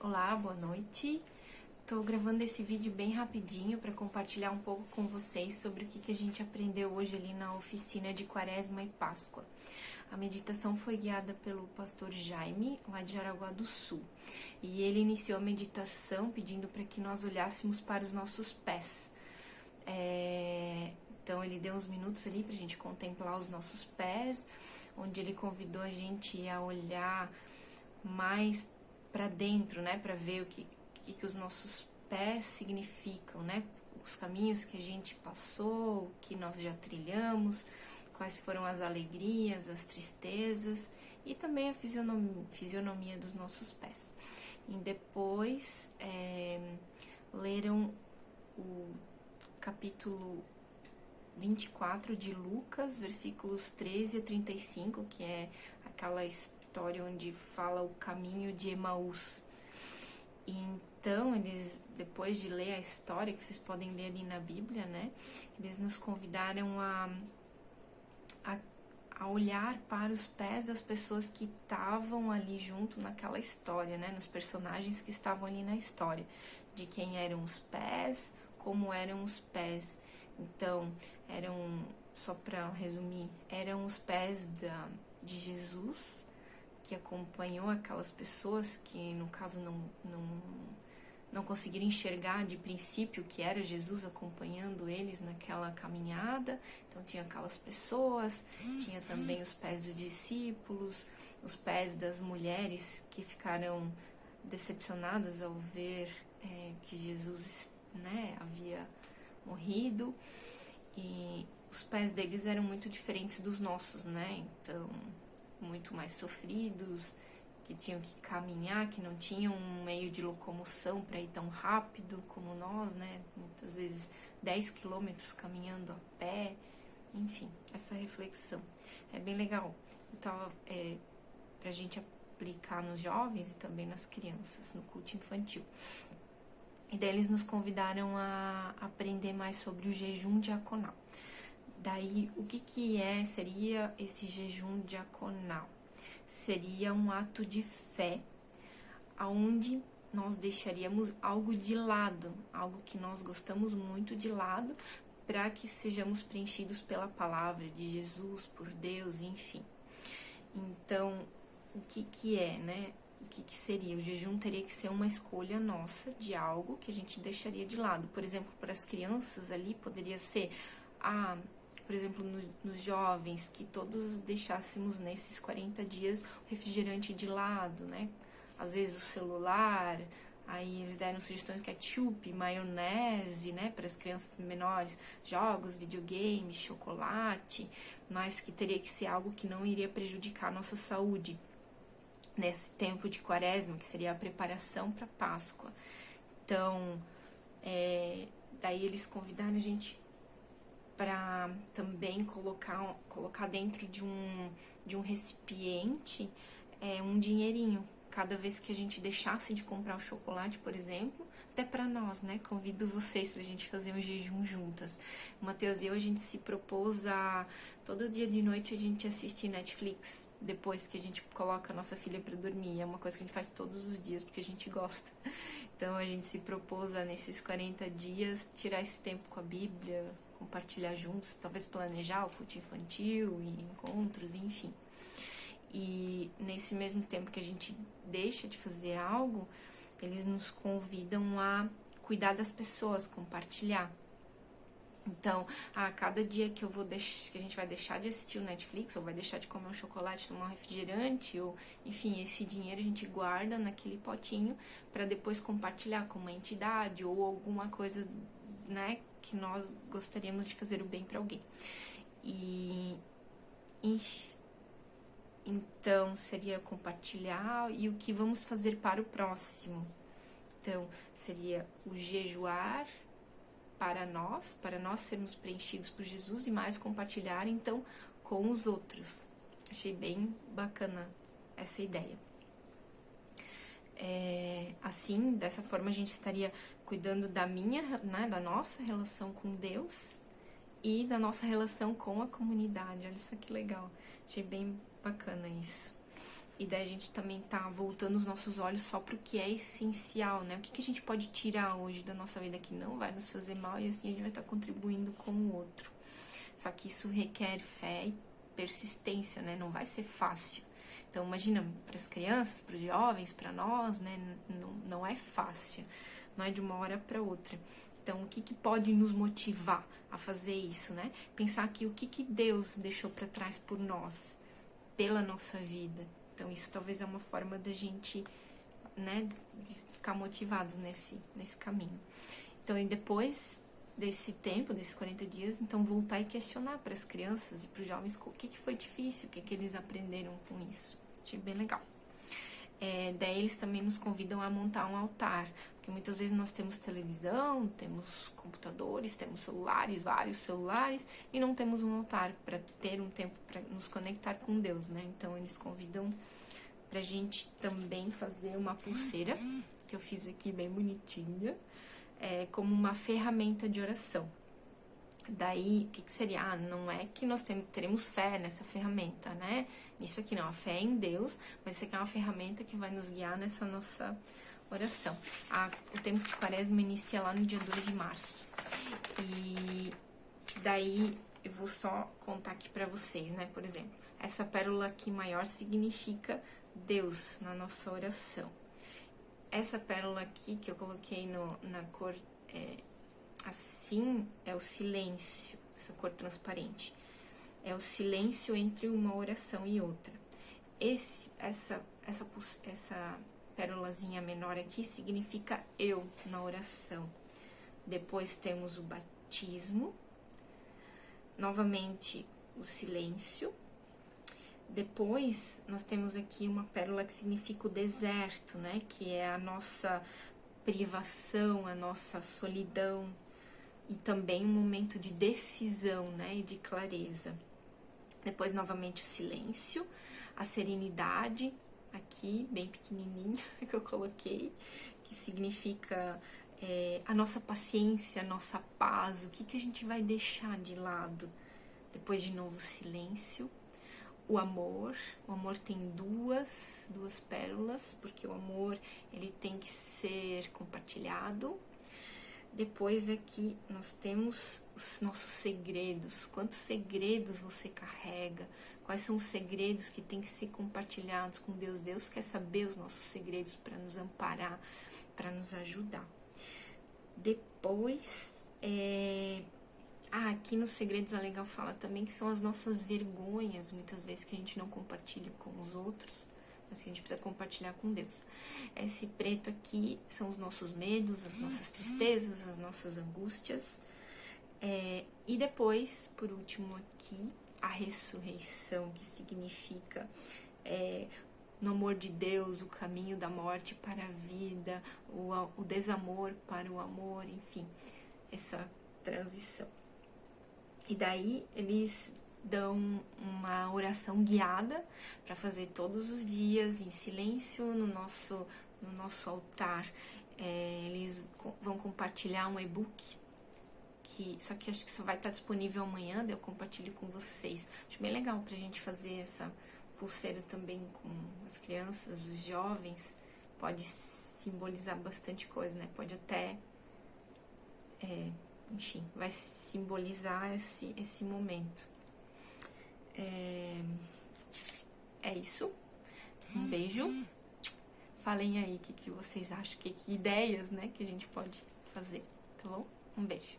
Olá, boa noite. Tô gravando esse vídeo bem rapidinho para compartilhar um pouco com vocês sobre o que a gente aprendeu hoje ali na oficina de Quaresma e Páscoa. A meditação foi guiada pelo pastor Jaime, lá de Jaraguá do Sul. E ele iniciou a meditação pedindo para que nós olhássemos para os nossos pés. Então ele deu uns minutos ali para a gente contemplar os nossos pés, onde ele convidou a gente a olhar mais para dentro, né, para ver o que os nossos pés significam, né, os caminhos que a gente passou, o que nós já trilhamos, quais foram as alegrias, as tristezas e também a fisionomia dos nossos pés. E depois leram o capítulo 24 de Lucas, versículos 13 a 35, que é aquela história onde fala o caminho de Emaús. E então, eles, depois de ler a história, que vocês podem ler ali na Bíblia, né, eles nos convidaram a olhar para os pés das pessoas que estavam ali junto naquela história, né, nos personagens que estavam ali na história, de quem eram os pés, como eram os pés. Então, só para resumir, eram os pés de Jesus, que acompanhou aquelas pessoas que, no caso, não conseguiram enxergar de princípio que era Jesus acompanhando eles naquela caminhada. Então, tinha aquelas pessoas, tinha também os pés dos discípulos, os pés das mulheres que ficaram decepcionadas ao ver que Jesus, né, havia morrido. E os pés deles eram muito diferentes dos nossos, né? Então, muito mais sofridos, que tinham que caminhar, que não tinham um meio de locomoção para ir tão rápido como nós, né? Muitas vezes 10 quilômetros caminhando a pé. Enfim, essa reflexão é bem legal. Então, pra gente aplicar nos jovens e também nas crianças, no culto infantil. E daí eles nos convidaram a aprender mais sobre o jejum diaconal. Daí, o que seria esse jejum diaconal? Seria um ato de fé, onde nós deixaríamos algo de lado, algo que nós gostamos muito de lado, para que sejamos preenchidos pela palavra de Jesus, por Deus, enfim. Então, o que é, né? O que seria? O jejum teria que ser uma escolha nossa de algo que a gente deixaria de lado. Por exemplo, para as crianças ali, poderia ser, por exemplo, nos jovens, que todos deixássemos nesses 40 dias o refrigerante de lado, né? Às vezes o celular, aí eles deram sugestões de ketchup, maionese, né? Para as crianças menores, jogos, videogame, chocolate, mas que teria que ser algo que não iria prejudicar a nossa saúde nesse tempo de Quaresma, que seria a preparação para Páscoa. Então, daí eles convidaram a gente para também colocar dentro de um recipiente um dinheirinho. Cada vez que a gente deixasse de comprar o chocolate, por exemplo, até para nós, né? Convido vocês para a gente fazer um jejum juntas. O Matheus e eu, a gente se propôs a todo dia de noite a gente assistir Netflix, depois que a gente coloca a nossa filha para dormir. É uma coisa que a gente faz todos os dias, porque a gente gosta. Então, a gente se propôs a, nesses 40 dias, tirar esse tempo com a Bíblia, compartilhar juntos, talvez planejar o culto infantil e encontros, enfim. E nesse mesmo tempo que a gente deixa de fazer algo, eles nos convidam a cuidar das pessoas, compartilhar. Então, a cada dia que que a gente vai deixar de assistir o Netflix, ou vai deixar de comer um chocolate, tomar um refrigerante, ou enfim, esse dinheiro a gente guarda naquele potinho para depois compartilhar com uma entidade ou alguma coisa, né, que nós gostaríamos de fazer o bem para alguém. E então, seria compartilhar e o que vamos fazer para o próximo. Então, seria o jejuar para nós sermos preenchidos por Jesus e mais compartilhar, então, com os outros. Achei bem bacana essa ideia. Assim, dessa forma, a gente estaria cuidando da nossa relação com Deus e da nossa relação com a comunidade. Olha só que legal. Achei bem bacana isso. E daí a gente também tá voltando os nossos olhos só pro que é essencial, né? O que a gente pode tirar hoje da nossa vida que não vai nos fazer mal e assim a gente vai estar contribuindo com o outro. Só que isso requer fé e persistência, né? Não vai ser fácil. Então, imagina, para as crianças, para os jovens, para nós, né? Não é fácil. Não é de uma hora para outra. Então, o que pode nos motivar a fazer isso, né? Pensar que o que Deus deixou para trás por nós, pela nossa vida. Então, isso talvez é uma forma da gente, né, de ficar motivados nesse caminho. Então, e depois desse tempo, desses 40 dias, então voltar e questionar para as crianças e para os jovens o que foi difícil, o que eles aprenderam com isso. Achei bem legal. Daí eles também nos convidam a montar um altar, porque muitas vezes nós temos televisão, temos computadores, temos celulares, vários celulares, e não temos um altar para ter um tempo para nos conectar com Deus, né? Então eles convidam pra gente também fazer uma pulseira, que eu fiz aqui bem bonitinha, como uma ferramenta de oração. Daí, o que seria? Ah, não é que nós teremos fé nessa ferramenta, né? Isso aqui não, a fé é em Deus, mas isso aqui é uma ferramenta que vai nos guiar nessa nossa oração. O tempo de Quaresma inicia lá no dia 2 de março. E daí, eu vou só contar aqui pra vocês, né? Por exemplo, essa pérola aqui maior significa Deus na nossa oração. Essa pérola aqui que eu coloquei na cor assim é o silêncio, essa cor transparente. É o silêncio entre uma oração e outra. Essa pérolazinha menor aqui significa eu na oração. Depois temos o batismo. Novamente o silêncio. Depois, nós temos aqui uma pérola que significa o deserto, né? Que é a nossa privação, a nossa solidão. E também um momento de decisão, né? E de clareza. Depois, novamente, o silêncio. A serenidade, aqui, bem pequenininha, que eu coloquei. Que significa a nossa paciência, a nossa paz. O que a gente vai deixar de lado? Depois, de novo, o silêncio. O amor tem duas pérolas, porque o amor, ele tem que ser compartilhado. Depois aqui nós temos os nossos segredos. Quantos segredos você carrega? Quais são os segredos que tem que ser compartilhados com Deus? Deus quer saber os nossos segredos para nos amparar, para nos ajudar. Depois, aqui nos segredos a Legal fala também que são as nossas vergonhas, muitas vezes que a gente não compartilha com os outros, mas que a gente precisa compartilhar com Deus. Esse preto aqui são os nossos medos, as nossas tristezas, as nossas angústias. E depois, por último aqui, a ressurreição, que significa no amor de Deus, o caminho da morte para a vida, o desamor para o amor, enfim, essa transição. E daí eles dão uma oração guiada para fazer todos os dias em silêncio no nosso altar. Eles vão compartilhar um e-book, só que acho que só vai estar disponível amanhã, daí eu compartilho com vocês. Acho bem legal pra gente fazer essa pulseira também com as crianças, os jovens. Pode simbolizar bastante coisa, né? Pode até... enfim, vai simbolizar esse momento. É isso. Um beijo. Falem aí o que vocês acham, que ideias, né, que a gente pode fazer, tá bom? Um beijo.